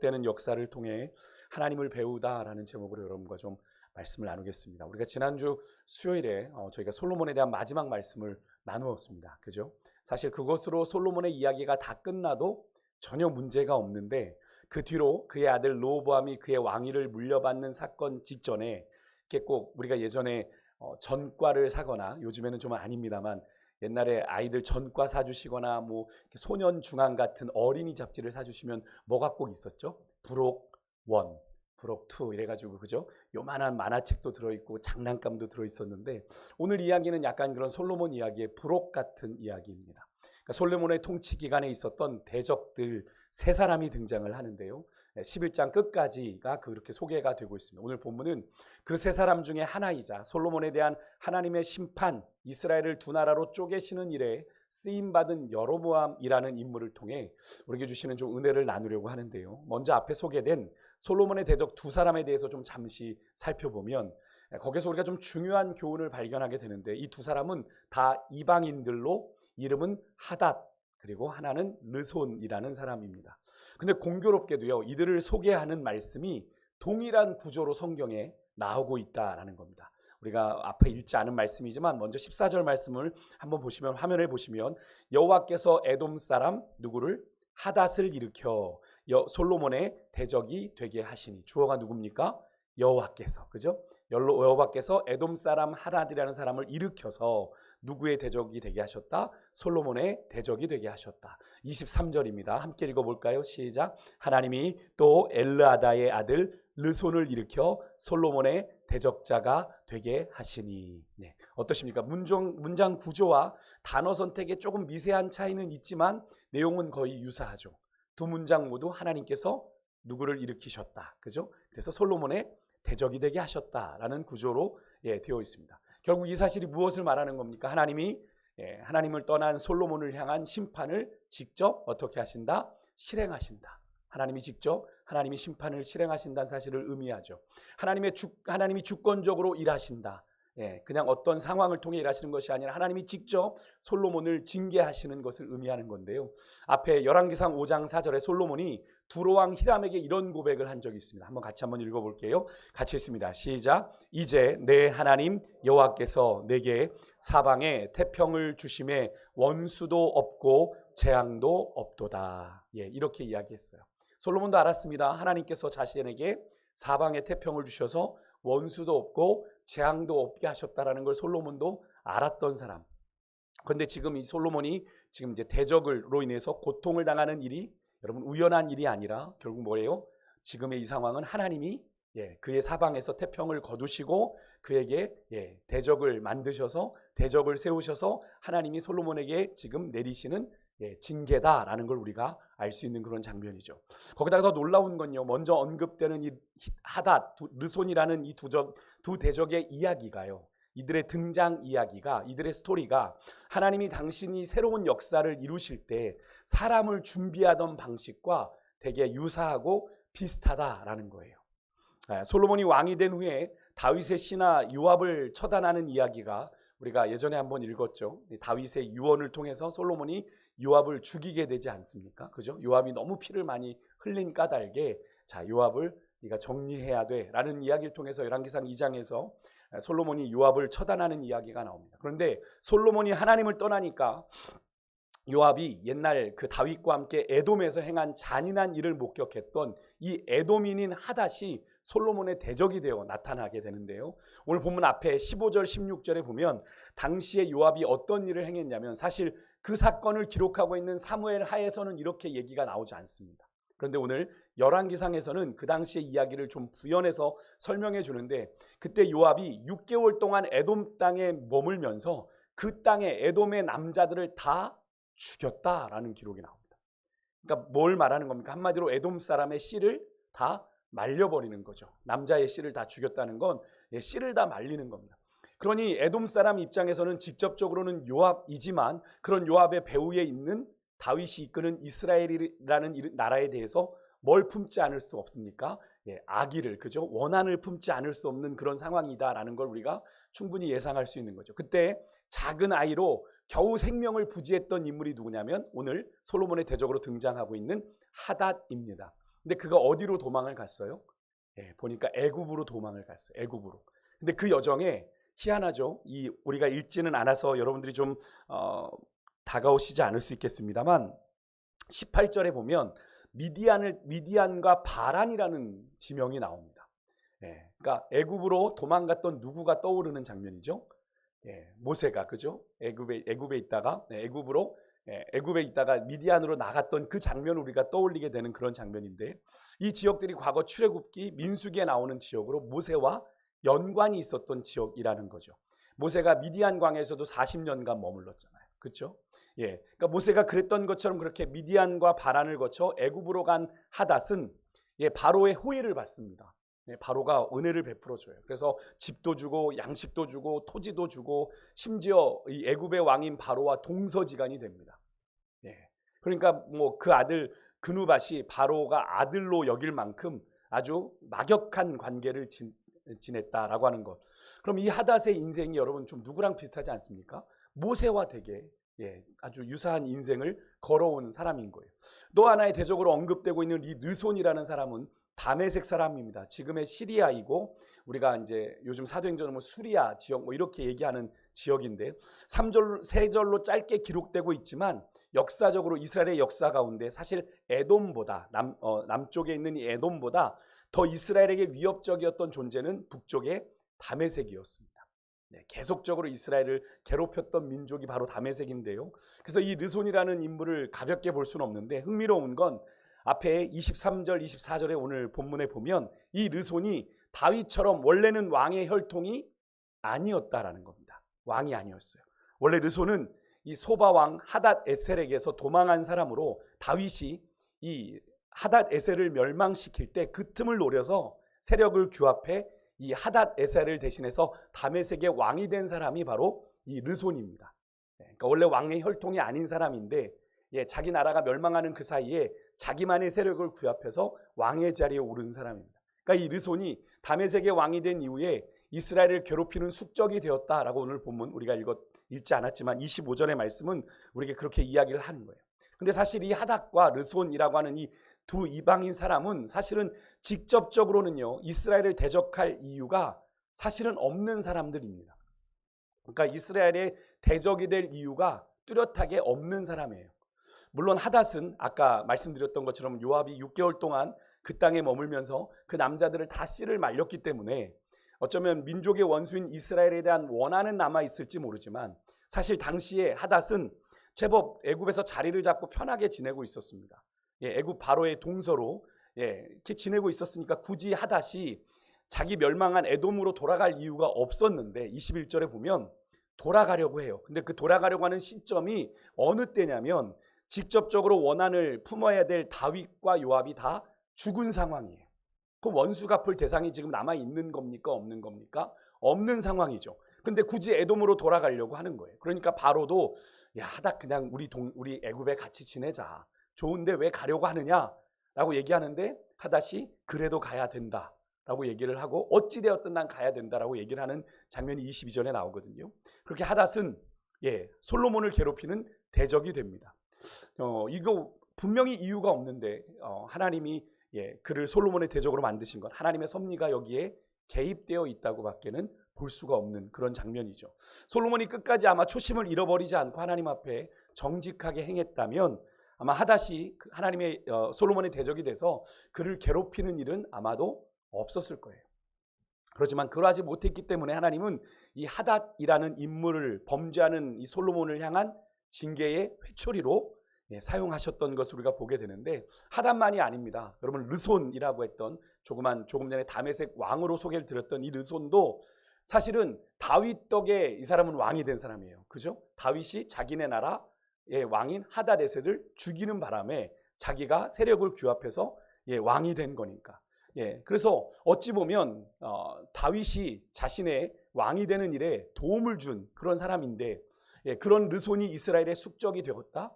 언급되는 역사를 통해 하나님을 배우다라는 제목으로 여러분과 좀 말씀을 나누겠습니다. 우리가 지난주 수요일에 저희가 솔로몬에 대한 마지막 말씀을 나누었습니다. 그죠? 사실 그것으로 솔로몬의 이야기가 다 끝나도 전혀 문제가 없는데, 그 뒤로 그의 아들 르호보암이 그의 왕위를 물려받는 사건 직전에 이렇게 꼭 우리가 예전에 전과를 사거나, 요즘에는 좀 아닙니다만 옛날에 아이들 전과 사주시거나 뭐 소년 중앙 같은 어린이 잡지를 사주시면 뭐가 꼭 있었죠? 부록 1, 부록 2 이래가지고, 그죠? 요만한 만화책도 들어있고 장난감도 들어있었는데, 오늘 이야기는 약간 그런 솔로몬 이야기의 부록 같은 이야기입니다. 그러니까 솔로몬의 통치 기간에 있었던 대적들 세 사람이 등장을 하는데요, 11장 끝까지가 그렇게 소개가 되고 있습니다. 오늘 본문은 그 세 사람 중에 하나이자 솔로몬에 대한 하나님의 심판, 이스라엘을 두 나라로 쪼개시는 일에 쓰임받은 여로보암이라는 인물을 통해 우리에게 주시는 좀 은혜를 나누려고 하는데요, 먼저 앞에 소개된 솔로몬의 대적 두 사람에 대해서 좀 잠시 살펴보면 거기서 우리가 좀 중요한 교훈을 발견하게 되는데, 이 두 사람은 다 이방인들로 이름은 하닷, 그리고 하나는 르손이라는 사람입니다. 근데 공교롭게도요, 이들을 소개하는 말씀이 동일한 구조로 성경에 나오고 있다라는 겁니다. 우리가 앞에 읽지 않은 말씀이지만 먼저 14절 말씀을 한번 보시면, 화면에 보시면, 여호와께서 에돔 사람 누구를? 하닷을 일으켜 솔로몬의 대적이 되게 하시니. 주어가 누굽니까? 여호와께서. 그죠? 여호와께서 에돔 사람 하닷이라는 사람을 일으켜서 누구의 대적이 되게 하셨다? 솔로몬의 대적이 되게 하셨다. 23절입니다. 함께 읽어볼까요? 시작. 하나님이 또 엘르아다의 아들 르손을 일으켜 솔로몬의 대적자가 되게 하시니. 네, 어떠십니까? 문장 구조와 단어 선택에 조금 미세한 차이는 있지만 내용은 거의 유사하죠. 두 문장 모두 하나님께서 누구를 일으키셨다, 그죠? 그래서 솔로몬의 대적이 되게 하셨다라는 구조로 되어 있습니다. 결국 이 사실이 무엇을 말하는 겁니까? 하나님이 하나님을 떠난 솔로몬을 향한 심판을 직접 어떻게 하신다? 실행하신다. 하나님이 직접 하나님이 심판을 실행하신다는 사실을 의미하죠. 하나님이 주권적으로 일하신다. 그냥 어떤 상황을 통해 일하시는 것이 아니라 하나님이 직접 솔로몬을 징계하시는 것을 의미하는 건데요, 앞에 열왕기상 5장 4절에 솔로몬이 두로왕 히람에게 이런 고백을 한 적이 있습니다. 같이 한번 읽어볼게요. 같이 읽습니다. 시작. 이제 내 하나님 여호와께서 내게 사방에 태평을 주심에 원수도 없고 재앙도 없도다. 이렇게 이야기했어요. 솔로몬도 알았습니다. 하나님께서 자신에게 사방에 태평을 주셔서 원수도 없고 재앙도 없게 하셨다라는 걸 솔로몬도 알았던 사람. 그런데 지금 이 솔로몬이 지금 이제 대적으로 인해서 고통을 당하는 일이 여러분 우연한 일이 아니라 결국 뭐예요? 지금의 이 상황은 하나님이 그의 사방에서 태평을 거두시고 그에게 대적을 만드셔서 대적을 세우셔서 하나님이 솔로몬에게 지금 내리시는 징계다라는 걸 우리가 알 수 있는 그런 장면이죠. 거기다가 더 놀라운 건요, 먼저 언급되는 이 하닷, 르손이라는 이 두 대적의 이야기가요, 이들의 등장 이야기가, 이들의 스토리가 하나님이 당신이 새로운 역사를 이루실 때 사람을 준비하던 방식과 되게 유사하고 비슷하다라는 거예요. 솔로몬이 왕이 된 후에 다윗의 신하 요압을 처단하는 이야기가 우리가 예전에 한번 읽었죠. 다윗의 유언을 통해서 솔로몬이 요압을 죽이게 되지 않습니까? 그죠? 요압이 너무 피를 많이 흘린 까닭에 요압을 네가 정리해야 돼라는 이야기를 통해서 열왕기상 2장에서 솔로몬이 요압을 처단하는 이야기가 나옵니다. 그런데 솔로몬이 하나님을 떠나니까 요압이 옛날 그 다윗과 함께 에돔에서 행한 잔인한 일을 목격했던 이 에돔인인 하닷이 솔로몬의 대적이 되어 나타나게 되는데요, 오늘 본문 앞에 15절 16절에 보면 당시에 요압이 어떤 일을 행했냐면, 사실 그 사건을 기록하고 있는 사무엘 하에서는 이렇게 얘기가 나오지 않습니다. 그런데 오늘 열왕기상에서는 그 당시의 이야기를 좀 부연해서 설명해 주는데, 그때 요압이 6개월 동안 에돔 땅에 머물면서 그 땅에 에돔의 남자들을 다 죽였다라는 기록이 나옵니다. 그러니까 뭘 말하는 겁니까? 한마디로 에돔 사람의 씨를 다 말려버리는 거죠. 남자의 씨를 다 죽였다는 건 씨를 다 말리는 겁니다. 그러니 에돔 사람 입장에서는 직접적으로는 요압이지만 그런 요압의 배후에 있는 다윗이 이끄는 이스라엘이라는 나라에 대해서 뭘 품지 않을 수 없습니까? 악의를, 그죠? 원한을 품지 않을 수 없는 그런 상황이다라는 걸 우리가 충분히 예상할 수 있는 거죠. 그때 작은 아이로 겨우 생명을 부지했던 인물이 누구냐면 오늘 솔로몬의 대적으로 등장하고 있는 하닷입니다. 근데 그가 어디로 도망을 갔어요? 예, 보니까 애굽으로 도망을 갔어요. 애굽으로. 근데 그 여정에 희한하죠. 우리가 읽지는 않아서 여러분들이 좀 다가오시지 않을 수 있겠습니다만 18절에 보면 미디안과 바란이라는 지명이 나옵니다. 예, 그러니까 애굽으로 도망갔던 누구가 떠오르는 장면이죠? 예, 모세가, 그죠? 애굽에 있다가 애굽에 있다가 미디안으로 나갔던 그 장면을 우리가 떠올리게 되는 그런 장면인데, 이 지역들이 과거 출애굽기 민수기에 나오는 지역으로 모세와 연관이 있었던 지역이라는 거죠. 모세가 미디안 광야에서도 40년간 머물렀잖아요. 그렇죠? 예, 그러니까 모세가 그랬던 것처럼 그렇게 미디안과 바란을 거쳐 애굽으로 간 하닷은 바로의 호의를 받습니다. 바로가 은혜를 베풀어 줘요. 그래서 집도 주고 양식도 주고 토지도 주고 심지어 이 애굽의 왕인 바로와 동서지간이 됩니다. 그러니까 뭐 그 아들 그누밭이 바로가 아들로 여길 만큼 아주 막역한 관계를 지냈다라고 하는 것. 그럼 이 하닷의 인생이 여러분 좀 누구랑 비슷하지 않습니까? 모세와 되게 아주 유사한 인생을 걸어온 사람인 거예요. 또 하나의 대적으로 언급되고 있는 이 르손이라는 사람은 다메섹 사람입니다. 지금의 시리아이고 우리가 이제 요즘 사도행전은 수리아 지역 이렇게 얘기하는 지역인데 3절로 짧게 기록되고 있지만 역사적으로 이스라엘의 역사 가운데 사실 에돔보다 남쪽에 있는 이 에돔보다 더 이스라엘에게 위협적이었던 존재는 북쪽의 다메섹이었습니다. 계속적으로 이스라엘을 괴롭혔던 민족이 바로 다메섹인데요. 그래서 이 르손이라는 인물을 가볍게 볼 수는 없는데 흥미로운 건 앞에 23절, 24절에 오늘 본문에 보면 이 르손이 다윗처럼 원래는 왕의 혈통이 아니었다라는 겁니다. 왕이 아니었어요. 원래 르손은 이 소바왕 하닷 에셀에게서 도망한 사람으로 다윗이 이 하닷 에셀을 멸망시킬 때 그 틈을 노려서 세력을 규합해 이 하닷 에셀을 대신해서 다메섹의 왕이 된 사람이 바로 이 르손입니다. 그러니까 원래 왕의 혈통이 아닌 사람인데 자기 나라가 멸망하는 그 사이에 자기만의 세력을 규합해서 왕의 자리에 오른 사람입니다. 그러니까 이 르손이 다메섹의 왕이 된 이후에 이스라엘을 괴롭히는 숙적이 되었다라고 오늘 본문 우리가 읽지 않았지만 25절의 말씀은 우리에게 그렇게 이야기를 하는 거예요. 근데 사실 이 하닷과 르손이라고 하는 이 두 이방인 사람은 사실은 직접적으로는요 이스라엘을 대적할 이유가 사실은 없는 사람들입니다. 그러니까 이스라엘의 대적이 될 이유가 뚜렷하게 없는 사람이에요. 물론 하닷은 아까 말씀드렸던 것처럼 요압이 6개월 동안 그 땅에 머물면서 그 남자들을 다 씨를 말렸기 때문에 어쩌면 민족의 원수인 이스라엘에 대한 원한은 남아있을지 모르지만 사실 당시에 하닷은 제법 애굽에서 자리를 잡고 편하게 지내고 있었습니다. 애굽 바로의 동서로 이렇게 지내고 있었으니까 굳이 하닷이 자기 멸망한 에돔으로 돌아갈 이유가 없었는데 21절에 보면 돌아가려고 해요. 근데 그 돌아가려고 하는 시점이 어느 때냐면 직접적으로 원한을 품어야 될 다윗과 요압이 다 죽은 상황이에요. 그 원수 갚을 대상이 지금 남아 있는 겁니까? 없는 겁니까? 없는 상황이죠. 근데 굳이 에돔으로 돌아가려고 하는 거예요. 그러니까 바로도 야 하닷 그냥 우리 애굽에 같이 지내자. 좋은데 왜 가려고 하느냐라고 얘기하는데 하닷이 그래도 가야 된다라고 얘기를 하고 어찌되었든 난 가야 된다라고 얘기를 하는 장면이 22절에 나오거든요. 그렇게 하닷은 솔로몬을 괴롭히는 대적이 됩니다. 이거 분명히 이유가 없는데 하나님이 그를 솔로몬의 대적으로 만드신 것, 하나님의 섭리가 여기에 개입되어 있다고 밖에는 볼 수가 없는 그런 장면이죠. 솔로몬이 끝까지 아마 초심을 잃어버리지 않고 하나님 앞에 정직하게 행했다면 아마 하닷이 하나님의 솔로몬의 대적이 돼서 그를 괴롭히는 일은 아마도 없었을 거예요. 그렇지만 그러하지 못했기 때문에 하나님은 이 하닷이라는 인물을 범죄하는 이 솔로몬을 향한 징계의 회초리로 사용하셨던 것을 우리가 보게 되는데 하닷만이 아닙니다. 여러분 르손이라고 했던 조금 전에 다메섹 왕으로 소개를 드렸던 이 르손도 사실은 다윗 덕에 이 사람은 왕이 된 사람이에요. 그죠? 다윗이 자기네 나라 왕인 하닷 에셋을 죽이는 바람에 자기가 세력을 규합해서 왕이 된 거니까. 그래서 어찌 보면 다윗이 자신의 왕이 되는 일에 도움을 준 그런 사람인데 그런 르손이 이스라엘의 숙적이 되었다.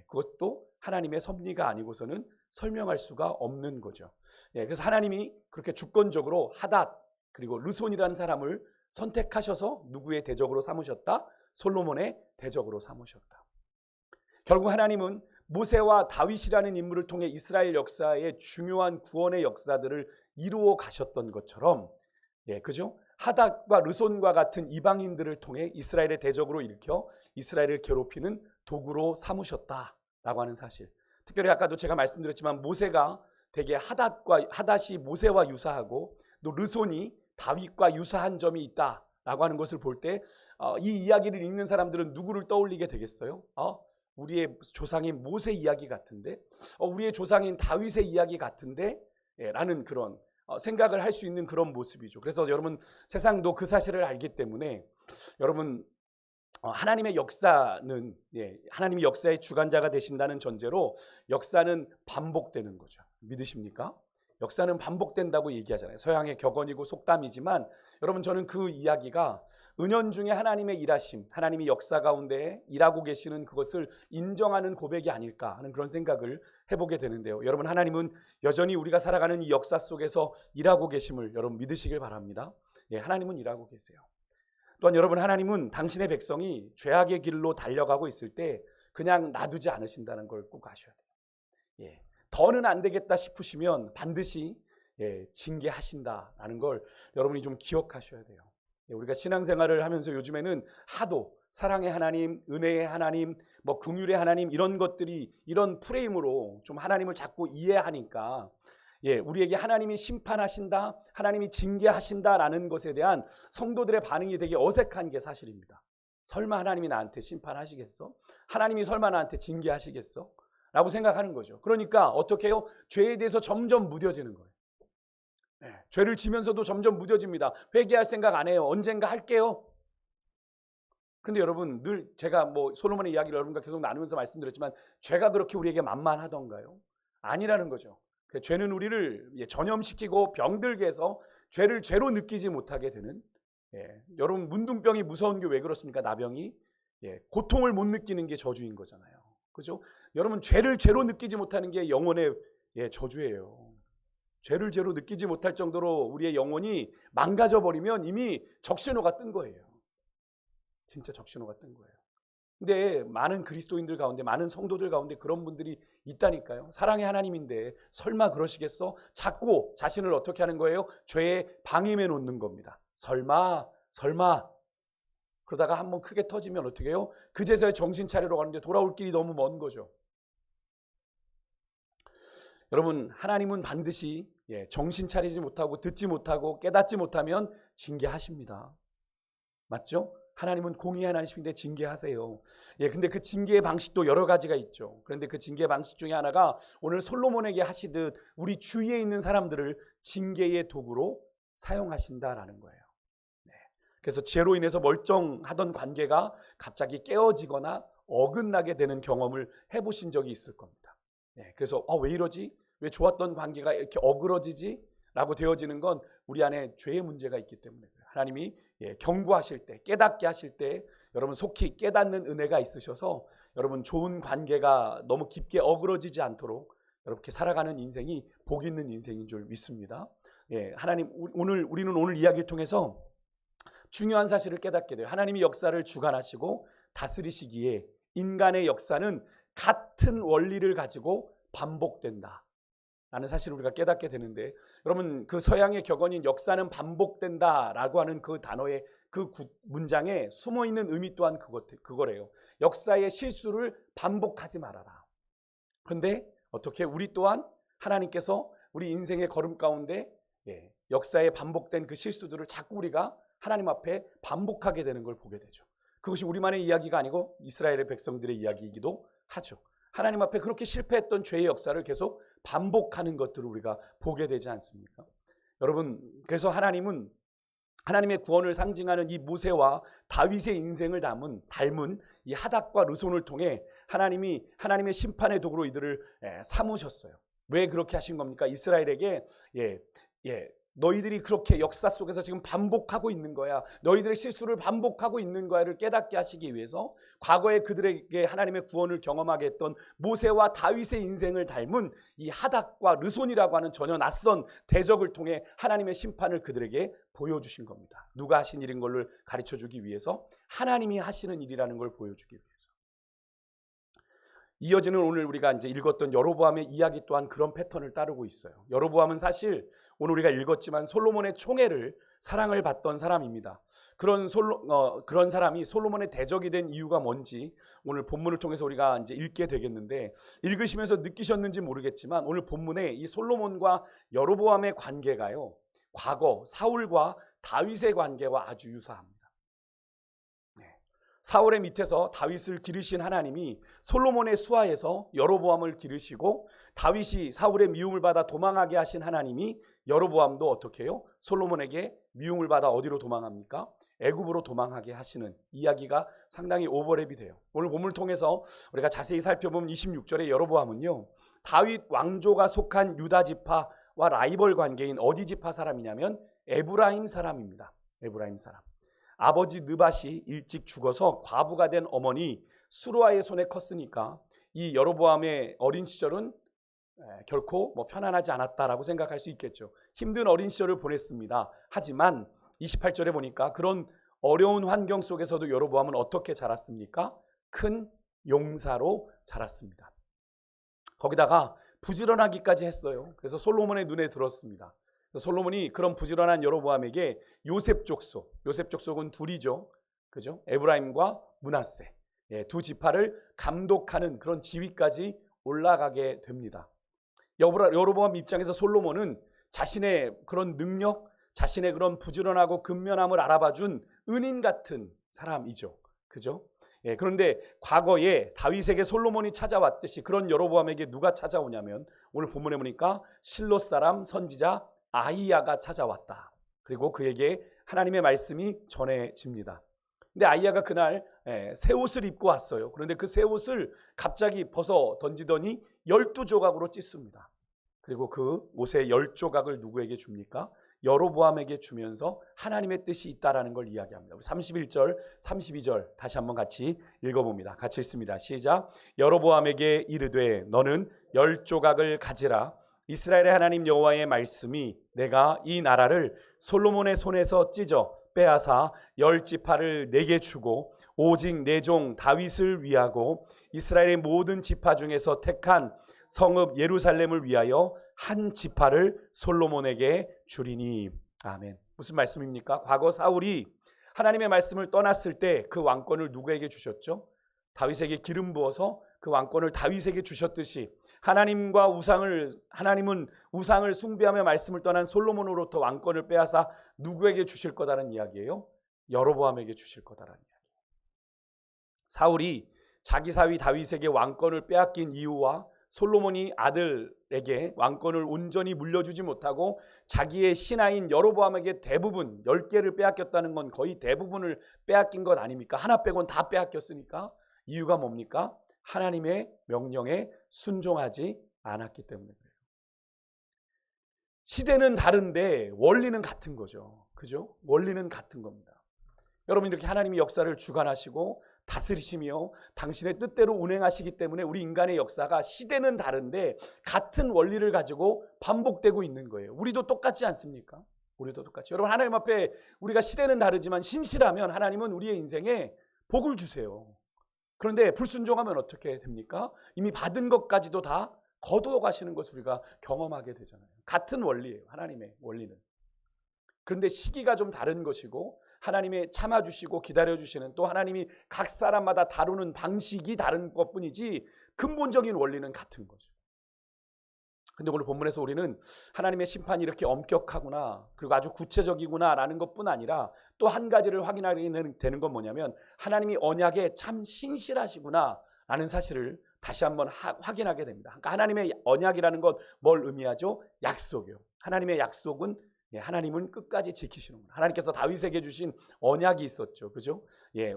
그것도 하나님의 섭리가 아니고서는 설명할 수가 없는 거죠. 그래서 하나님이 그렇게 주권적으로 하닷 그리고 르손이라는 사람을 선택하셔서 누구의 대적으로 삼으셨다? 솔로몬의 대적으로 삼으셨다. 결국 하나님은 모세와 다윗이라는 인물을 통해 이스라엘 역사의 중요한 구원의 역사들을 이루어 가셨던 것처럼, 그죠? 하닷과 르손과 같은 이방인들을 통해 이스라엘의 대적으로 일으켜 이스라엘을 괴롭히는 도구로 삼으셨다라고 하는 사실. 특별히 아까도 제가 말씀드렸지만 모세가 되게 하닷이 모세와 유사하고 또 르손이 다윗과 유사한 점이 있다라고 하는 것을 볼 때 이 이야기를 읽는 사람들은 누구를 떠올리게 되겠어요? 우리의 조상인 모세 이야기 같은데, 우리의 조상인 다윗의 이야기 같은데, 라는 그런 생각을 할 수 있는 그런 모습이죠. 그래서 여러분, 세상도 그 사실을 알기 때문에 여러분, 하나님의 역사는, 하나님이 역사의 주관자가 되신다는 전제로 역사는 반복되는 거죠. 믿으십니까? 역사는 반복된다고 얘기하잖아요. 서양의 격언이고 속담이지만 여러분, 저는 그 이야기가 은연중에 하나님의 일하심, 하나님이 역사 가운데 일하고 계시는 그것을 인정하는 고백이 아닐까 하는 그런 생각을 해보게 되는데요. 여러분, 하나님은 여전히 우리가 살아가는 이 역사 속에서 일하고 계심을 여러분 믿으시길 바랍니다. 하나님은 일하고 계세요. 또한 여러분, 하나님은 당신의 백성이 죄악의 길로 달려가고 있을 때 그냥 놔두지 않으신다는 걸 꼭 아셔야 돼요. 더는 안 되겠다 싶으시면 반드시 징계하신다라는 걸 여러분이 좀 기억하셔야 돼요. 우리가 신앙생활을 하면서 요즘에는 하도 사랑의 하나님, 은혜의 하나님, 긍휼의 하나님 이런 것들이 이런 프레임으로 좀 하나님을 자꾸 이해하니까 우리에게 하나님이 심판하신다, 하나님이 징계하신다라는 것에 대한 성도들의 반응이 되게 어색한 게 사실입니다. 설마 하나님이 나한테 심판하시겠어? 하나님이 설마 나한테 징계하시겠어? 라고 생각하는 거죠. 그러니까 어떻게 해요? 죄에 대해서 점점 무뎌지는 거예요. 죄를 지면서도 점점 무뎌집니다. 회개할 생각 안 해요. 언젠가 할게요. 근데 여러분, 늘 제가 솔로몬의 이야기를 여러분과 계속 나누면서 말씀드렸지만 죄가 그렇게 우리에게 만만하던가요? 아니라는 거죠. 죄는 우리를 전염시키고 병들게 해서 죄를 죄로 느끼지 못하게 되는, 여러분, 문둥병이 무서운 게 왜 그렇습니까? 나병이 고통을 못 느끼는 게 저주인 거잖아요. 그죠? 여러분, 죄를 죄로 느끼지 못하는 게 영혼의 저주예요. 죄를 죄로 느끼지 못할 정도로 우리의 영혼이 망가져 버리면 이미 적신호가 뜬 거예요. 진짜 적신호가 뜬 거예요. 근데 많은 그리스도인들 가운데, 많은 성도들 가운데 그런 분들이 있다니까요. 사랑의 하나님인데 설마 그러시겠어? 자꾸 자신을 어떻게 하는 거예요? 죄에 방임해 놓는 겁니다. 설마 그러다가 한번 크게 터지면 어떻게 해요? 그제서야 정신 차리러 가는데 돌아올 길이 너무 먼 거죠. 여러분, 하나님은 반드시 정신 차리지 못하고 듣지 못하고 깨닫지 못하면 징계하십니다. 맞죠? 하나님은 공의의 하나님이신데 징계하세요. 근데 그 징계의 방식도 여러 가지가 있죠. 그런데 그 징계의 방식 중에 하나가 오늘 솔로몬에게 하시듯 우리 주위에 있는 사람들을 징계의 도구로 사용하신다라는 거예요. 그래서 죄로 인해서 멀쩡하던 관계가 갑자기 깨어지거나 어긋나게 되는 경험을 해보신 적이 있을 겁니다. 그래서 왜 이러지? 왜 좋았던 관계가 이렇게 어그러지지? 라고 되어지는 건 우리 안에 죄의 문제가 있기 때문에 그래요. 하나님이 경고하실 때, 깨닫게 하실 때 여러분 속히 깨닫는 은혜가 있으셔서 여러분 좋은 관계가 너무 깊게 어그러지지 않도록 이렇게 살아가는 인생이 복 있는 인생인 줄 믿습니다. 하나님, 우리는 오늘 이야기를 통해서 중요한 사실을 깨닫게 돼요. 하나님이 역사를 주관하시고 다스리시기에 인간의 역사는 같은 원리를 가지고 반복된다 라는 사실을 우리가 깨닫게 되는데, 여러분, 그 서양의 격언인 역사는 반복된다라고 하는 그 단어의 그 문장에 숨어있는 의미 또한 그거래요. 역사의 실수를 반복하지 말아라. 그런데 어떻게 우리 또한 하나님께서 우리 인생의 걸음 가운데 역사에 반복된 그 실수들을 자꾸 우리가 하나님 앞에 반복하게 되는 걸 보게 되죠. 그것이 우리만의 이야기가 아니고 이스라엘의 백성들의 이야기이기도 하죠. 하나님 앞에 그렇게 실패했던 죄의 역사를 계속 반복하는 것들을 우리가 보게 되지 않습니까? 여러분, 그래서 하나님은 하나님의 구원을 상징하는 이 모세와 다윗의 인생을 닮은 이 하닷과 르손을 통해 하나님이 하나님의 심판의 도구로 이들을 삼으셨어요. 왜 그렇게 하신 겁니까? 이스라엘에게 너희들이 그렇게 역사 속에서 지금 반복하고 있는 거야. 너희들의 실수를 반복하고 있는 거야를 깨닫게 하시기 위해서 과거에 그들에게 하나님의 구원을 경험하게 했던 모세와 다윗의 인생을 닮은 이 하닷과 르손이라고 하는 전혀 낯선 대적을 통해 하나님의 심판을 그들에게 보여주신 겁니다. 누가 하신 일인 걸 가르쳐주기 위해서, 하나님이 하시는 일이라는 걸 보여주기 위해서. 이어지는 오늘 우리가 이제 읽었던 여로보암의 이야기 또한 그런 패턴을 따르고 있어요. 여로보암은 사실 오늘 우리가 읽었지만 솔로몬의 총애를 사랑을 받던 사람입니다. 그런 사람이 솔로몬의 대적이 된 이유가 뭔지 오늘 본문을 통해서 우리가 이제 읽게 되겠는데, 읽으시면서 느끼셨는지 모르겠지만 오늘 본문에 이 솔로몬과 여로보암의 관계가요, 과거 사울과 다윗의 관계와 아주 유사합니다. 사울의 밑에서 다윗을 기르신 하나님이 솔로몬의 수하에서 여로보암을 기르시고, 다윗이 사울의 미움을 받아 도망하게 하신 하나님이 여로보암도 어떻게 해요? 솔로몬에게 미움을 받아 어디로 도망합니까? 애굽으로 도망하게 하시는 이야기가 상당히 오버랩이 돼요. 오늘 본문을 통해서 우리가 자세히 살펴보면 26절에 여로보암은요, 다윗 왕조가 속한 유다 지파와 라이벌 관계인 어디 지파 사람이냐면 에브라임 사람입니다. 에브라임 사람. 아버지 느밧이 일찍 죽어서 과부가 된 어머니 수르아의 손에 컸으니까 이 여로보암의 어린 시절은 결코 편안하지 않았다라고 생각할 수 있겠죠. 힘든 어린 시절을 보냈습니다. 하지만 28절에 보니까 그런 어려운 환경 속에서도 여로보암은 어떻게 자랐습니까? 큰 용사로 자랐습니다. 거기다가 부지런하기까지 했어요. 그래서 솔로몬의 눈에 들었습니다. 솔로몬이 그런 부지런한 여로보암에게 요셉 족속은 둘이죠, 그죠? 에브라임과 므낫세, 두 지파를 감독하는 그런 지위까지 올라가게 됩니다. 여로보암 입장에서 솔로몬은 자신의 그런 능력, 자신의 그런 부지런하고 근면함을 알아봐준 은인 같은 사람이죠, 그죠? 그런데 과거에 다윗에게 솔로몬이 찾아왔듯이 그런 여로보암에게 누가 찾아오냐면 오늘 본문에 보니까 실로 사람 선지자 아히야가 찾아왔다. 그리고 그에게 하나님의 말씀이 전해집니다. 근데 아히야가 그날 새 옷을 입고 왔어요. 그런데 그 새 옷을 갑자기 벗어 던지더니 12조각으로 찢습니다. 그리고 그 옷의 10조각을 누구에게 줍니까? 여로보암에게 주면서 하나님의 뜻이 있다라는 걸 이야기합니다. 31절, 32절 다시 한번 같이 읽어봅니다. 같이 읽습니다. 시작. 여로보암에게 이르되 너는 10조각을 가지라. 이스라엘의 하나님 여호와의 말씀이 내가 이 나라를 솔로몬의 손에서 찢어 빼앗아 10지파를 내게 주고 오직 내 종 다윗을 위하고 이스라엘의 모든 지파 중에서 택한 성읍 예루살렘을 위하여 한 지파를 솔로몬에게 주리니. 아멘. 무슨 말씀입니까? 과거 사울이 하나님의 말씀을 떠났을 때 그 왕권을 누구에게 주셨죠? 다윗에게 기름 부어서 그 왕권을 다윗에게 주셨듯이 하나님은 우상을 숭배하며 말씀을 떠난 솔로몬으로부터 왕권을 빼앗아 누구에게 주실 거다라는 이야기예요? 여로보암에게 주실 거다라는 이야기. 사울이 자기 사위 다윗에게 왕권을 빼앗긴 이유와 솔로몬이 아들에게 왕권을 온전히 물려주지 못하고 자기의 신하인 여로보암에게 대부분 10개를 빼앗겼다는 건 거의 대부분을 빼앗긴 것 아닙니까? 하나 빼곤 다 빼앗겼으니까. 이유가 뭡니까? 하나님의 명령에 순종하지 않았기 때문에 그래요. 시대는 다른데 원리는 같은 거죠. 그죠? 원리는 같은 겁니다. 여러분, 이렇게 하나님이 역사를 주관하시고 다스리시며 당신의 뜻대로 운행하시기 때문에 우리 인간의 역사가 시대는 다른데 같은 원리를 가지고 반복되고 있는 거예요. 우리도 똑같지 않습니까? 우리도 똑같이. 여러분, 하나님 앞에 우리가 시대는 다르지만 신실하면 하나님은 우리의 인생에 복을 주세요. 그런데 불순종하면 어떻게 됩니까? 이미 받은 것까지도 다 거두어 가시는 것을 우리가 경험하게 되잖아요. 같은 원리예요, 하나님의 원리는. 그런데 시기가 좀 다른 것이고 하나님의 참아주시고 기다려주시는, 또 하나님이 각 사람마다 다루는 방식이 다른 것뿐이지 근본적인 원리는 같은 거죠. 근데 오늘 본문에서 우리는 하나님의 심판이 이렇게 엄격하구나, 그리고 아주 구체적이구나 라는 것뿐 아니라 또 한 가지를 확인하게 되는 건 뭐냐면 하나님이 언약에 참 신실하시구나 라는 사실을 다시 한번 확인하게 됩니다. 그러니까 하나님의 언약이라는 건 뭘 의미하죠? 약속이요. 하나님의 약속은 하나님은 끝까지 지키시는구나. 하나님께서 다윗에게 주신 언약이 있었죠, 그죠?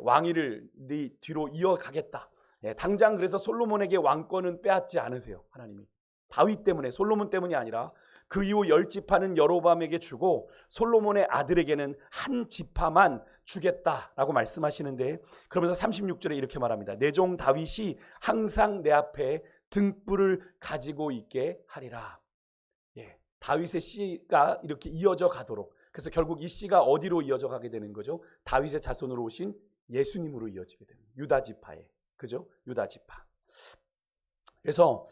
왕위를 네 뒤로 이어가겠다. 당장 그래서 솔로몬에게 왕권은 빼앗지 않으세요. 하나님이 다윗 때문에, 솔로몬 때문이 아니라 그 이후 10지파는 여로보암에게 주고 솔로몬의 아들에게는 한 지파만 주겠다라고 말씀하시는데, 그러면서 36절에 이렇게 말합니다. 내 종 다윗이 항상 내 앞에 등불을 가지고 있게 하리라. 다윗의 씨가 이렇게 이어져 가도록. 그래서 결국 이 씨가 어디로 이어져 가게 되는 거죠? 다윗의 자손으로 오신 예수님으로 이어지게 됩니다. 유다 지파에, 그죠? 유다 지파. 그래서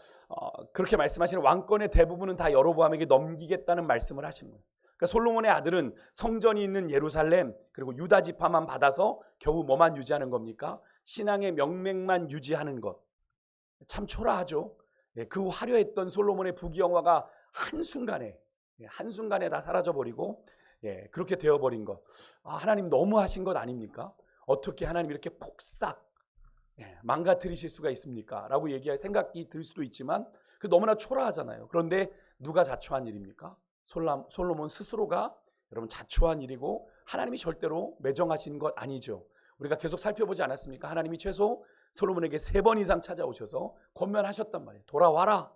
그렇게 말씀하시는 왕권의 대부분은 다 여로보암에게 넘기겠다는 말씀을 하시는 거예요. 그러니까 솔로몬의 아들은 성전이 있는 예루살렘 그리고 유다 지파만 받아서 겨우 뭐만 유지하는 겁니까? 신앙의 명맥만 유지하는 것. 참 초라하죠. 그 화려했던 솔로몬의 부귀영화가 한순간에 다 사라져버리고 그렇게 되어버린 것. 하나님 너무하신 것 아닙니까? 어떻게 하나님 이렇게 폭삭 망가뜨리실 수가 있습니까? 라고 얘기할 생각이 들 수도 있지만 그 너무나 초라하잖아요. 그런데 누가 자초한 일입니까? 솔로몬 스스로가 여러분 자초한 일이고 하나님이 절대로 매정하신 것 아니죠. 우리가 계속 살펴보지 않았습니까? 하나님이 최소 솔로몬에게 3번 이상 찾아오셔서 권면하셨단 말이에요. 돌아와라.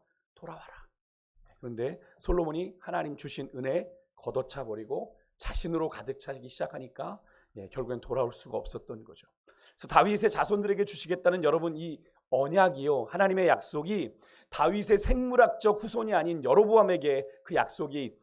그런데 솔로몬이 하나님 주신 은혜 걷어차 버리고 자신으로 가득 차기 시작하니까 결국엔 돌아올 수가 없었던 거죠. 그래서 다윗의 자손들에게 주시겠다는 여러분 이 언약이요, 하나님의 약속이 다윗의 생물학적 후손이 아닌 여로보암에게 그 약속이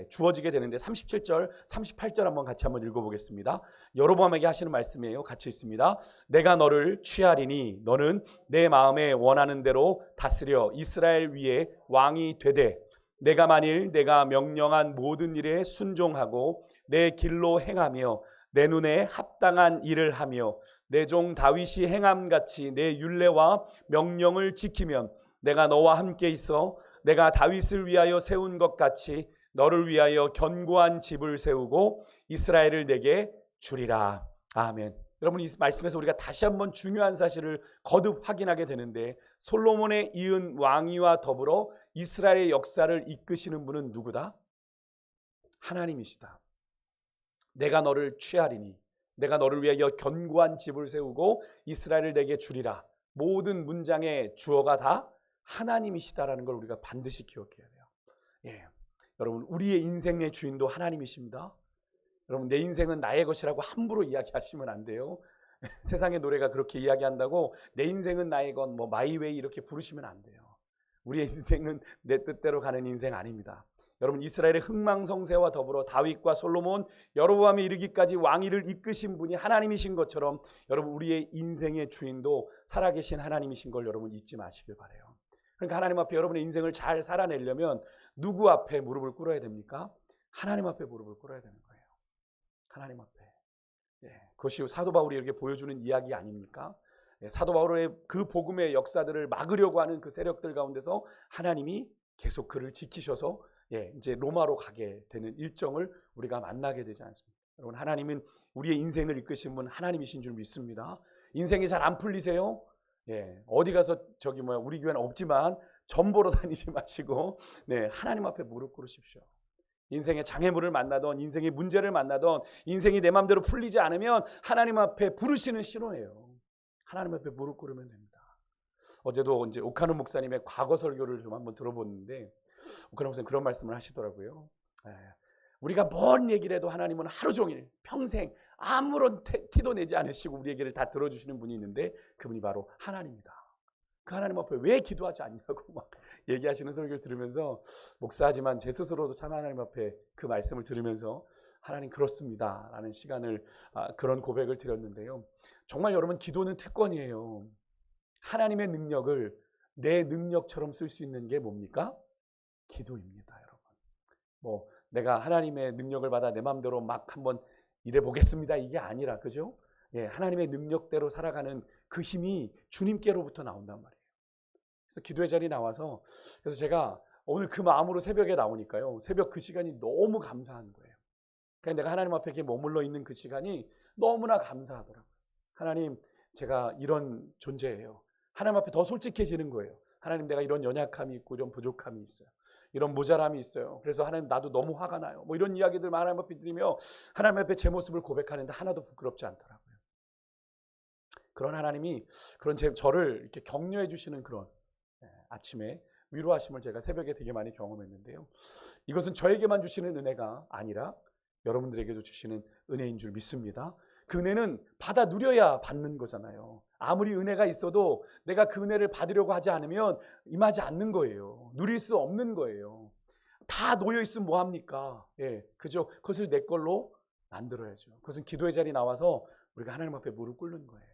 주어지게 되는데 37절, 38절 한번 읽어보겠습니다. 여로보암에게 하시는 말씀이에요. 같이 있습니다. 내가 너를 취하리니 너는 내 마음에 원하는 대로 다스려 이스라엘 위에 왕이 되되 내가 만일 내가 명령한 모든 일에 순종하고 내 길로 행하며 내 눈에 합당한 일을 하며 내 종 다윗이 행함같이 내 율례와 명령을 지키면 내가 너와 함께 있어 내가 다윗을 위하여 세운 것 같이 너를 위하여 견고한 집을 세우고 이스라엘을 내게 주리라. 아멘. 여러분 이 말씀에서 우리가 다시 한번 중요한 사실을 거듭 확인하게 되는데 솔로몬의 이은 왕위와 더불어 이스라엘의 역사를 이끄시는 분은 누구다? 하나님이시다. 내가 너를 취하리니 내가 너를 위하여 견고한 집을 세우고 이스라엘을 내게 주리라. 모든 문장의 주어가 다 하나님이시다라는 걸 우리가 반드시 기억해야 돼요. 여러분 우리의 인생의 주인도 하나님이십니다. 여러분 내 인생은 나의 것이라고 함부로 이야기하시면 안 돼요. 세상의 노래가 그렇게 이야기한다고 내 인생은 나의 것, 마이웨이 이렇게 부르시면 안 돼요. 우리의 인생은 내 뜻대로 가는 인생 아닙니다. 여러분 이스라엘의 흥망성쇠와 더불어 다윗과 솔로몬, 여로보암에 이르기까지 왕위를 이끄신 분이 하나님이신 것처럼 여러분 우리의 인생의 주인도 살아계신 하나님이신 걸 여러분 잊지 마시길 바라요. 그러니까 하나님 앞에 여러분의 인생을 잘 살아내려면 누구 앞에 무릎을 꿇어야 됩니까? 하나님 앞에 무릎을 꿇어야 되는 거예요. 하나님 앞에. 그것이 사도 바울이 이렇게 보여주는 이야기 아닙니까? 사도 바울의 그 복음의 역사들을 막으려고 하는 그 세력들 가운데서 하나님이 계속 그를 지키셔서 이제 로마로 가게 되는 일정을 우리가 만나게 되지 않습니까? 여러분 하나님은 우리의 인생을 이끄신 분 하나님이신 줄 믿습니다. 인생이 잘 안 풀리세요? 어디 가서 우리 교회는 없지만 점 보러 다니지 마시고 하나님 앞에 무릎 꿇으십시오. 인생의 장애물을 만나던 인생의 문제를 만나던 인생이 내 마음대로 풀리지 않으면 하나님 앞에 부르시는 신호예요. 하나님 앞에 무릎 꿇으면 됩니다. 어제도 이제 오카노 목사님의 과거 설교를 좀 한번 들어봤는데 오카노 목사님 그런 말씀을 하시더라고요. 우리가 뭔 얘기를 해도 하나님은 하루 종일 평생 아무런 티도 내지 않으시고 우리 얘기를 다 들어주시는 분이 있는데 그분이 바로 하나님입니다. 그 하나님 앞에 왜 기도하지 않냐고 막 얘기하시는 설교를 들으면서 목사지만 제 스스로도 참 하나님 앞에 그 말씀을 들으면서 하나님 그렇습니다 라는 시간을 그런 고백을 드렸는데요. 정말 여러분 기도는 특권이에요. 하나님의 능력을 내 능력처럼 쓸 수 있는 게 뭡니까? 기도입니다. 여러분 내가 하나님의 능력을 받아 내 마음대로 막 한번 일해보겠습니다 이게 아니라 그죠? 하나님의 능력대로 살아가는 그 힘이 주님께로부터 나온단 말이에요. 그래서 기도의 자리에 나와서 그래서 제가 오늘 그 마음으로 새벽에 나오니까요. 새벽 그 시간이 너무 감사한 거예요. 그냥 내가 하나님 앞에 이렇게 머물러 있는 그 시간이 너무나 감사하더라고요. 하나님 제가 이런 존재예요. 하나님 앞에 더 솔직해지는 거예요. 하나님 내가 이런 연약함이 있고 이런 부족함이 있어요. 이런 모자람이 있어요. 그래서 하나님 나도 너무 화가 나요. 이런 이야기들 하나님 앞에 드리며 하나님 앞에 제 모습을 고백하는데 하나도 부끄럽지 않더라고요. 그런 하나님이 저를 이렇게 격려해 주시는 그런 아침에 위로하심을 제가 새벽에 되게 많이 경험했는데요. 이것은 저에게만 주시는 은혜가 아니라 여러분들에게도 주시는 은혜인 줄 믿습니다. 그 은혜는 받아 누려야 받는 거잖아요. 아무리 은혜가 있어도 내가 그 은혜를 받으려고 하지 않으면 임하지 않는 거예요. 누릴 수 없는 거예요. 다 놓여 있으면 뭐 합니까? 그죠? 그것을 내 걸로 만들어야죠. 그것은 기도의 자리에 나와서 우리가 하나님 앞에 무릎 꿇는 거예요.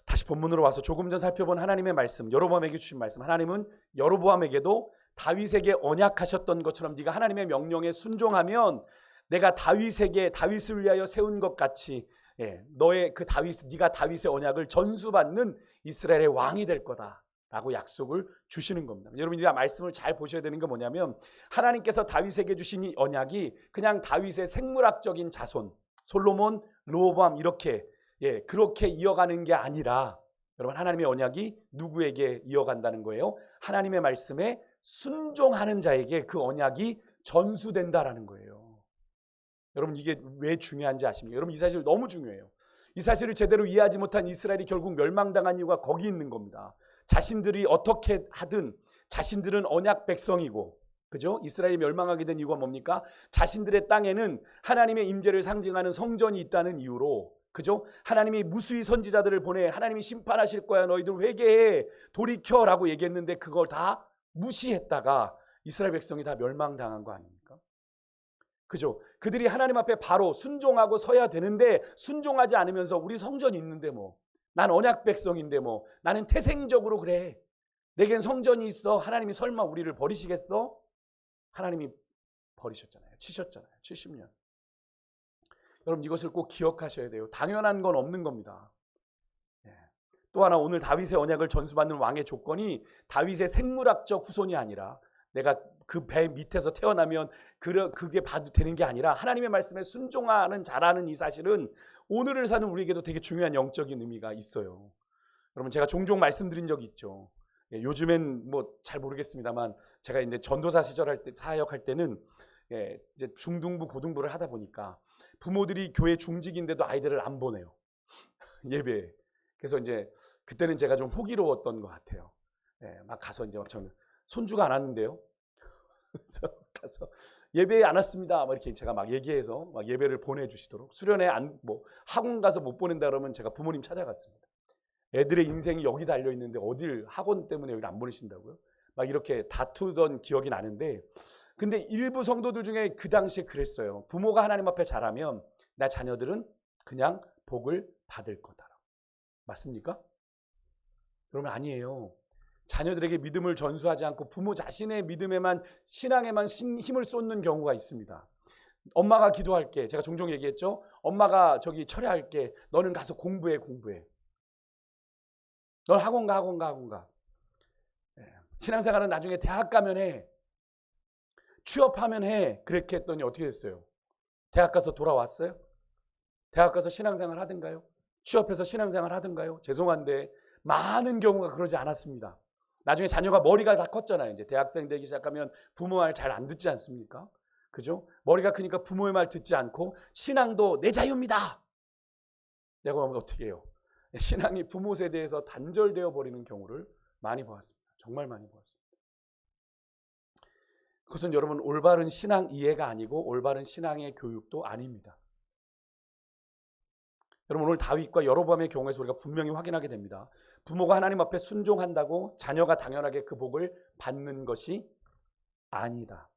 다시 다시 본문으로 와서 조금 전 살펴본 하나님의 말씀, 여로보암에게 주신 말씀. 하나님은 여로보암에게도 다윗에게 언약하셨던 것처럼 네가 하나님의 명령에 순종하면 내가 다윗을 위하여 세운 것 같이 너의 그 네가 다윗의 언약을 전수받는 이스라엘의 왕이 될 거다라고 약속을 주시는 겁니다. 여러분, 이 말씀을 잘 보셔야 되는 게 뭐냐면 하나님께서 다윗에게 주신 이 언약이 그냥 다윗의 생물학적인 자손 솔로몬, 르호보암 이렇게 그렇게 이어가는 게 아니라 여러분, 하나님의 언약이 누구에게 이어간다는 거예요? 하나님의 말씀에 순종하는 자에게 그 언약이 전수된다라는 거예요. 여러분, 이게 왜 중요한지 아십니까? 여러분, 이 사실 너무 중요해요. 이 사실을 제대로 이해하지 못한 이스라엘이 결국 멸망당한 이유가 거기 있는 겁니다. 자신들이 어떻게 하든 자신들은 언약 백성이고, 그죠? 이스라엘이 멸망하게 된 이유가 뭡니까? 자신들의 땅에는 하나님의 임재를 상징하는 성전이 있다는 이유로, 그죠? 하나님이 무수히 선지자들을 보내 하나님이 심판하실 거야, 너희들 회개해, 돌이켜라고 얘기했는데 그걸 다 무시했다가 이스라엘 백성이 다 멸망당한 거 아닙니까? 그죠? 그들이 하나님 앞에 바로 순종하고 서야 되는데 순종하지 않으면서 우리 성전이 있는데 뭐, 난 언약 백성인데 뭐, 나는 태생적으로 그래, 내겐 성전이 있어, 하나님이 설마 우리를 버리시겠어? 하나님이 버리셨잖아요. 치셨잖아요. 70년. 여러분, 이것을 꼭 기억하셔야 돼요. 당연한 건 없는 겁니다. 또 하나, 오늘 다윗의 언약을 전수받는 왕의 조건이 다윗의 생물학적 후손이 아니라 내가 그 배 밑에서 태어나면 그게 봐도 되는 게 아니라 하나님의 말씀에 순종하는 자라는 이 사실은 오늘을 사는 우리에게도 되게 중요한 영적인 의미가 있어요. 여러분, 제가 종종 말씀드린 적이 있죠. 요즘엔 뭐 잘 모르겠습니다만 제가 이제 전도사 시절 사역할 때는 이제 중등부 고등부를 하다 보니까 부모들이 교회 중직인데도 아이들을 안 보내요. 예배에. 그래서 이제 그때는 제가 좀 호기로웠던 것 같아요. 막 가서 이제 저는 손주가 안 왔는데요. 그래서 가서 예배에 안 왔습니다. 막 이렇게 제가 막 얘기해서 막 예배를 보내주시도록, 수련회 학원 가서 못 보낸다 그러면 제가 부모님 찾아갔습니다. 애들의 인생이 여기 달려 있는데 어딜 학원 때문에 여기를 안 보내신다고요? 막 이렇게 다투던 기억이 나는데, 근데 일부 성도들 중에 그 당시에 그랬어요. 부모가 하나님 앞에 잘하면 나 자녀들은 그냥 복을 받을 거다. 맞습니까? 그러면 아니에요. 자녀들에게 믿음을 전수하지 않고 부모 자신의 믿음에만, 신앙에만 힘을 쏟는 경우가 있습니다. 엄마가 기도할게. 제가 종종 얘기했죠. 엄마가 저기 철회할게. 너는 가서 공부해. 넌 학원 가. 신앙생활은 나중에 대학 가면 해. 취업하면 해. 그렇게 했더니 어떻게 됐어요? 대학 가서 돌아왔어요? 대학 가서 신앙생활 하든가요? 취업해서 신앙생활 하든가요? 죄송한데 많은 경우가 그러지 않았습니다. 나중에 자녀가 머리가 다 컸잖아요. 이제 대학생 되기 시작하면 부모 말 잘 안 듣지 않습니까? 그죠? 머리가 크니까 부모의 말 듣지 않고 신앙도 내 자유입니다. 내가 하면 어떻게 해요? 신앙이 부모 세대에서 단절되어 버리는 경우를 많이 보았습니다. 정말 많이 보았습니다. 그것은 여러분 올바른 신앙 이해가 아니고 올바른 신앙의 교육도 아닙니다. 여러분, 오늘 다윗과 여로보암의 경우에서 우리가 분명히 확인하게 됩니다. 부모가 하나님 앞에 순종한다고 자녀가 당연하게 그 복을 받는 것이 아니다.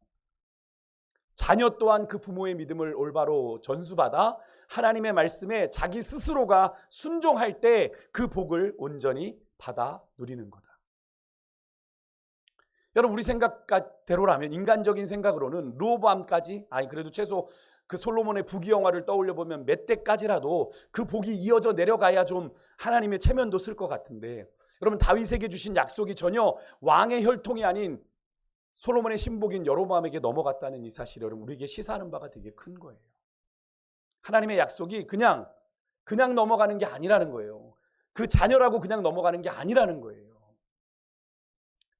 자녀 또한 그 부모의 믿음을 올바로 전수받아 하나님의 말씀에 자기 스스로가 순종할 때 그 복을 온전히 받아 누리는 거다. 여러분, 우리 생각대로라면, 인간적인 생각으로는 르호보암까지, 그래도 최소 그 솔로몬의 부귀영화를 떠올려 보면 몇 대까지라도 그 복이 이어져 내려가야 좀 하나님의 체면도 쓸 것 같은데, 여러분, 다윗에게 주신 약속이 전혀 왕의 혈통이 아닌 솔로몬의 신복인 여로보암에게 넘어갔다는 이 사실이 여러분 우리에게 시사하는 바가 되게 큰 거예요. 하나님의 약속이 그냥 넘어가는 게 아니라는 거예요. 그 자녀라고 그냥 넘어가는 게 아니라는 거예요.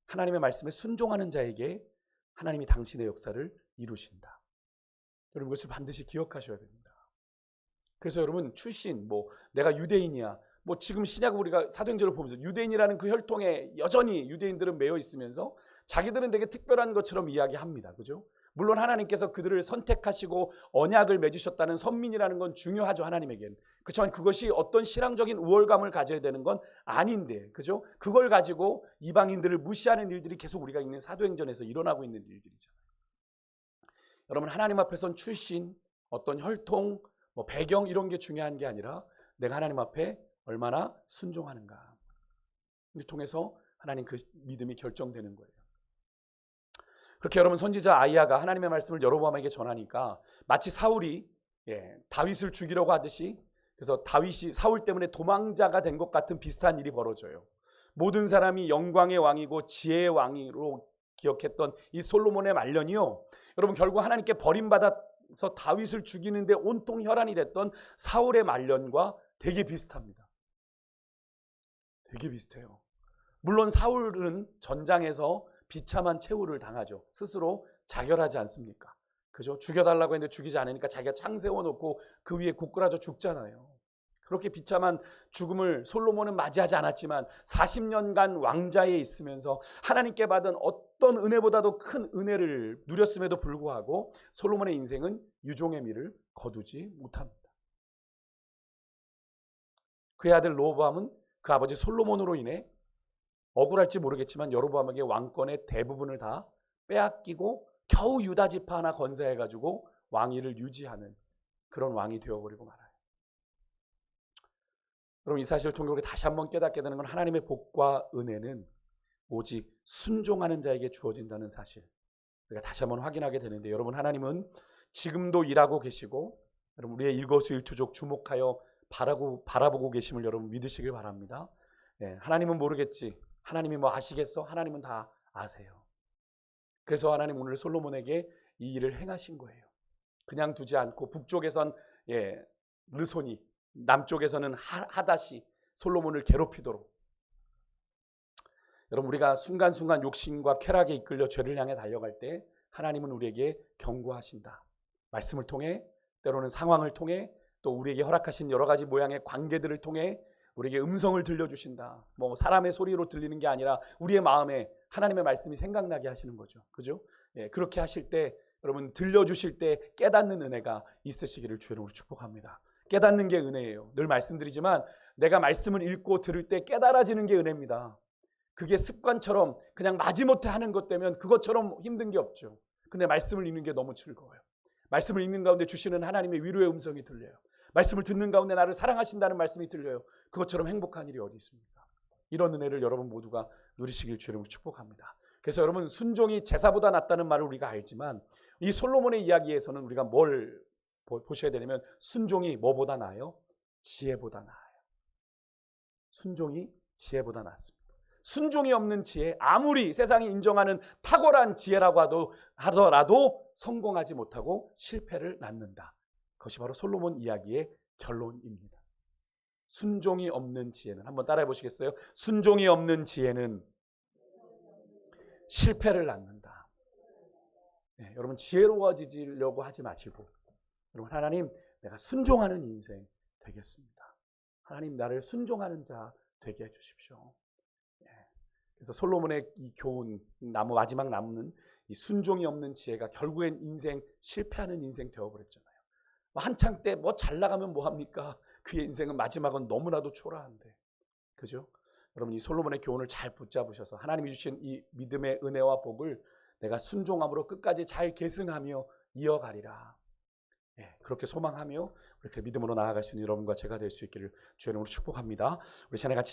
하나님의 말씀에 순종하는 자에게 하나님이 당신의 역사를 이루신다. 여러분, 이것을 반드시 기억하셔야 됩니다. 그래서 여러분, 출신, 내가 유대인이야, 지금 신약 우리가 사도행전을 보면서 유대인이라는 그 혈통에 여전히 유대인들은 매여 있으면서 자기들은 되게 특별한 것처럼 이야기합니다. 그죠? 물론 하나님께서 그들을 선택하시고 언약을 맺으셨다는 선민이라는 건 중요하죠, 하나님에겐. 그렇지만 그것이 어떤 신앙적인 우월감을 가져야 되는 건 아닌데, 그죠? 그걸 가지고 이방인들을 무시하는 일들이 계속 우리가 읽는 사도행전에서 일어나고 있는 일들이잖아요. 여러분, 하나님 앞에선 출신, 어떤 혈통, 배경 이런 게 중요한 게 아니라 내가 하나님 앞에 얼마나 순종하는가. 이 통해서 하나님 그 믿음이 결정되는 거예요. 그렇게 여러분 선지자 아이야가 하나님의 말씀을 여로보암에게 전하니까 마치 사울이 다윗을 죽이려고 하듯이, 그래서 다윗이 사울 때문에 도망자가 된 것 같은 비슷한 일이 벌어져요. 모든 사람이 영광의 왕이고 지혜의 왕으로 기억했던 이 솔로몬의 말년이요, 여러분 결국 하나님께 버림받아서 다윗을 죽이는데 온통 혈안이 됐던 사울의 말년과 되게 비슷합니다. 되게 비슷해요. 물론 사울은 전장에서 비참한 최후를 당하죠. 스스로 자결하지 않습니까? 그죠? 죽여달라고 했는데 죽이지 않으니까 자기가 창 세워놓고 그 위에 고꾸라져 죽잖아요. 그렇게 비참한 죽음을 솔로몬은 맞이하지 않았지만 40년간 왕자에 있으면서 하나님께 받은 어떤 은혜보다도 큰 은혜를 누렸음에도 불구하고 솔로몬의 인생은 유종의 미를 거두지 못합니다. 그의 아들 로보암은 그 아버지 솔로몬으로 인해 억울할지 모르겠지만 여로보암에게 왕권의 대부분을 다 빼앗기고 겨우 유다 지파 하나 건사해가지고 왕위를 유지하는 그런 왕이 되어버리고 말아요. 여러분 이 사실을 통해 우리 다시 한번 깨닫게 되는 건 하나님의 복과 은혜는 오직 순종하는 자에게 주어진다는 사실, 우리가 다시 한번 확인하게 되는데, 여러분 하나님은 지금도 일하고 계시고 여러분 우리의 일거수일투족 주목하여 바라보고 계심을 여러분 믿으시길 바랍니다. 하나님은 모르겠지, 하나님이 뭐 아시겠어? 하나님은 다 아세요. 그래서 하나님 오늘 솔로몬에게 이 일을 행하신 거예요. 그냥 두지 않고 북쪽에선 르손이, 남쪽에서는 하닷이 솔로몬을 괴롭히도록, 여러분 우리가 순간순간 욕심과 쾌락에 이끌려 죄를 향해 달려갈 때 하나님은 우리에게 경고하신다. 말씀을 통해, 때로는 상황을 통해, 또 우리에게 허락하신 여러 가지 모양의 관계들을 통해 우리에게 음성을 들려주신다. 뭐 사람의 소리로 들리는 게 아니라 우리의 마음에 하나님의 말씀이 생각나게 하시는 거죠. 그죠? 그렇게 하실 때 여러분 들려주실 때 깨닫는 은혜가 있으시기를 주의 이름으로 축복합니다. 깨닫는 게 은혜예요. 늘 말씀드리지만 내가 말씀을 읽고 들을 때 깨달아지는 게 은혜입니다. 그게 습관처럼 그냥 마지못해 하는 것 되면 그것처럼 힘든 게 없죠. 근데 말씀을 읽는 게 너무 즐거워요. 말씀을 읽는 가운데 주시는 하나님의 위로의 음성이 들려요. 말씀을 듣는 가운데 나를 사랑하신다는 말씀이 들려요. 그것처럼 행복한 일이 어디 있습니까? 이런 은혜를 여러분 모두가 누리시길 주님으로 축복합니다. 그래서 여러분 순종이 제사보다 낫다는 말을 우리가 알지만 이 솔로몬의 이야기에서는 우리가 뭘 보셔야 되냐면 순종이 뭐보다 나아요? 지혜보다 나아요. 순종이 지혜보다 낫습니다. 순종이 없는 지혜, 아무리 세상이 인정하는 탁월한 지혜라고 하더라도 성공하지 못하고 실패를 낳는다. 그것이 바로 솔로몬 이야기의 결론입니다. 순종이 없는 지혜는, 한번 따라해 보시겠어요? 순종이 없는 지혜는 실패를 낳는다. 여러분 지혜로워지려고 하지 마시고, 여러분 하나님 내가 순종하는 인생 되겠습니다. 하나님 나를 순종하는 자 되게 해주십시오. 그래서 솔로몬의 이 교훈, 마지막 남는 이 순종이 없는 지혜가 결국엔 인생 실패하는 인생 되어버렸잖아요. 한창 때 뭐 잘 나가면 뭐합니까? 그의 인생은 마지막은 너무나도 초라한데, 그죠? 여러분 이 솔로몬의 교훈을 잘 붙잡으셔서 하나님이 주신 이 믿음의 은혜와 복을 내가 순종함으로 끝까지 잘 계승하며 이어가리라. 그렇게 소망하며 그렇게 믿음으로 나아갈 수 있는 여러분과 제가 될 수 있기를 주의 이름으로 축복합니다. 우리 시간에 같이